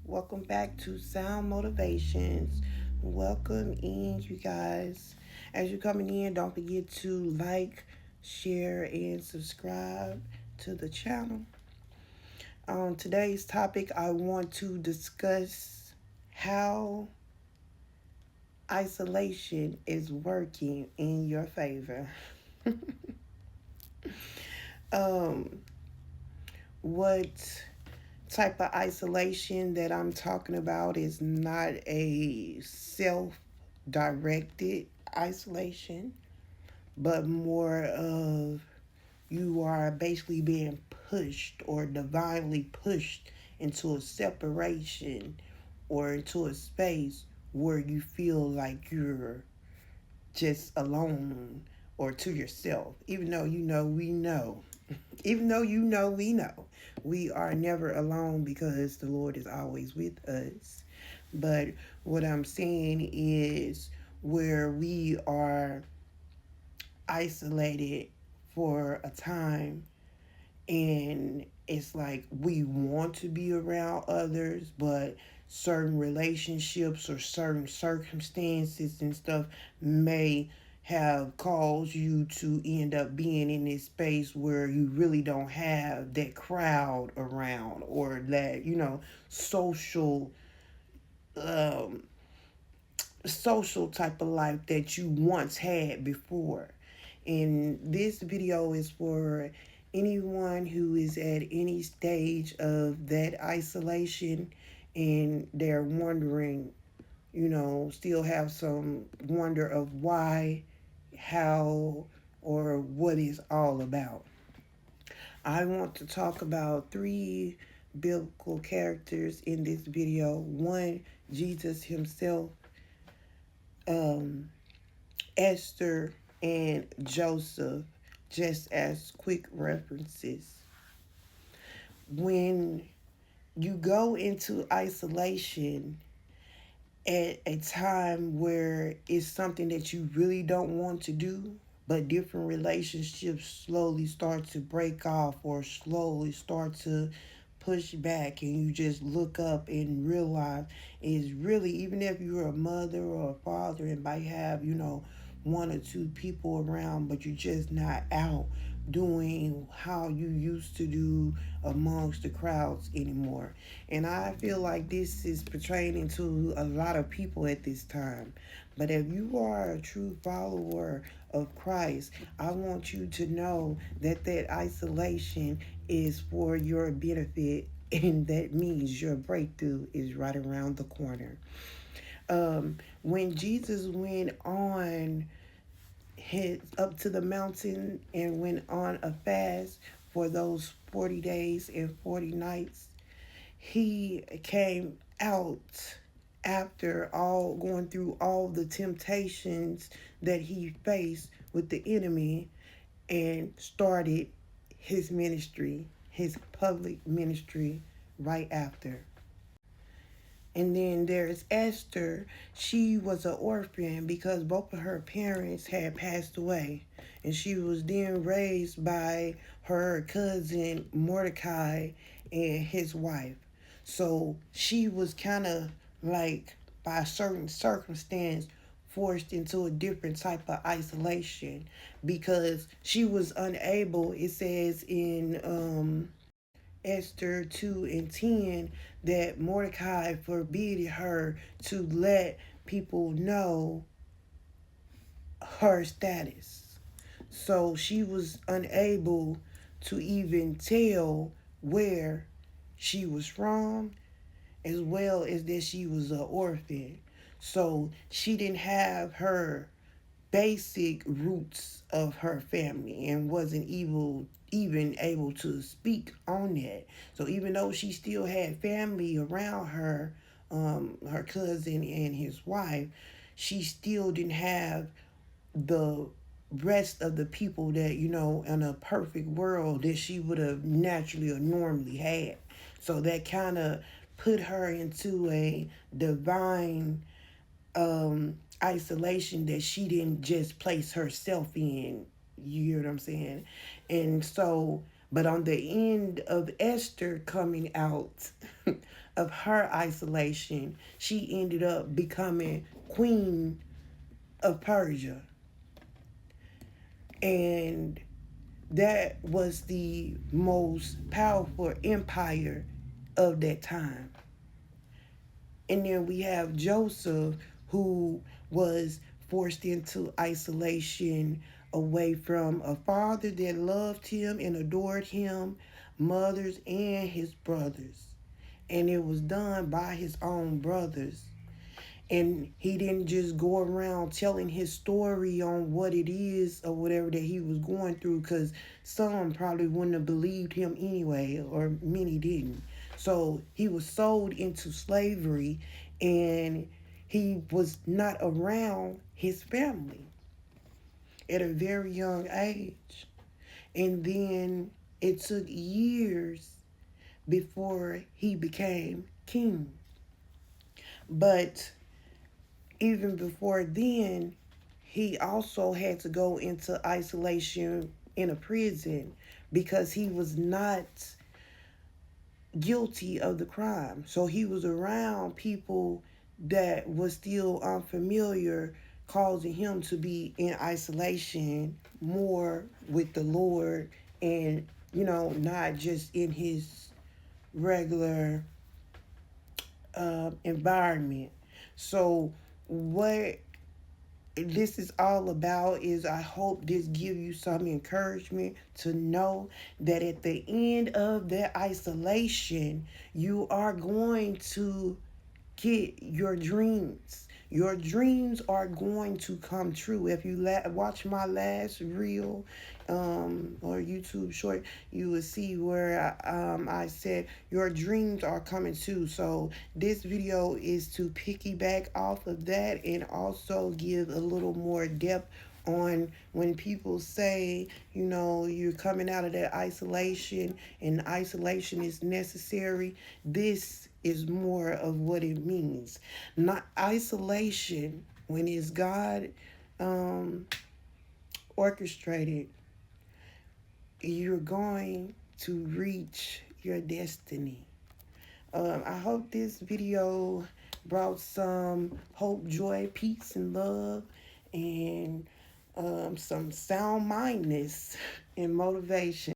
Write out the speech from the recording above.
Welcome back to Sound Motivations. Welcome in, you guys. As you're coming in, don't forget to like, share, and subscribe to the channel. On today's topic, I want to discuss how isolation is working in your favor. um, what type of isolation that I'm talking about is not a self directed isolation, but more of you are basically being pushed or divinely pushed into a separation or into a space where you feel like you're just alone or to yourself, even though we know even though we know we are never alone because the Lord is always with us. But what I'm saying is where we are isolated for a time, and it's like we want to be around others, but certain relationships or certain circumstances and stuff may have caused you to end up being in this space where you really don't have that crowd around or that social um social type of life that you once had before. And this video is for anyone who is at any stage of that isolation and they're wondering, still have some wonder of why, how, or what it's all about. I want to talk about three biblical characters in this video. One, Jesus himself, um, Esther, and Joseph, just as quick references. When you go into isolation at a time where it's something that you really don't want to do, but different relationships slowly start to break off or slowly start to push back, and you just look up and realize is really, even if you're a mother or a father and might have one or two people around, but you're just not out doing how you used to do amongst the crowds anymore. And I feel like this is portraying into a lot of people at this time. But if you are a true follower of Christ, I want you to know that that isolation is for your benefit, and that means your breakthrough is right around the corner. When Jesus went on his up to the mountain and went on a fast for those 40 days and 40 nights, he came out after all going through all the temptations that he faced with the enemy, and started his ministry, his public ministry, right after. And then there's Esther. She was an orphan because both of her parents had passed away. And she was then raised by her cousin Mordecai and his wife. So she was kind of like, by a certain circumstance, forced into a different type of isolation because she was unable, it says in Esther 2 and 10, that Mordecai forbade her to let people know her status. So she was unable to even tell where she was from, as well as that she was an orphan. So she didn't have her basic roots of her family and wasn't even able to speak on that. So even though she still had family around her, her cousin and his wife, she still didn't have the rest of the people that in a perfect world that she would have naturally or normally had. So that kind of put her into a divine isolation that she didn't just place herself in. You hear what I'm saying? And so But on the end of Esther coming out of her isolation, she ended up becoming queen of Persia. And that was the most powerful empire of that time. And then we have Joseph, who was forced into isolation away from a father that loved him and adored him, mothers, and his brothers. And it was done by his own brothers. And he didn't just go around telling his story on what it is or whatever that he was going through, because some probably wouldn't have believed him anyway, or many didn't. So he was sold into slavery, and he was not around his family at a very young age. And then it took years before he became king. But even before then, he also had to go into isolation in a prison because he was not guilty of the crime. So he was around people that was still unfamiliar, causing him to be in isolation more with the Lord, and not just in his regular environment. So what this is all about is, I hope this give you some encouragement to know that at the end of that isolation, you are going to get your dreams. Your dreams are going to come true. If you watch my last reel or YouTube short, you will see where I said your dreams are coming true. So this video is to piggyback off of that and also give a little more depth on when people say, you're coming out of that isolation and isolation is necessary. This is more of what it means. Not isolation, when it's God orchestrated, you're going to reach your destiny. I hope this video brought some hope, joy, peace, and love, and some sound mindedness and motivation.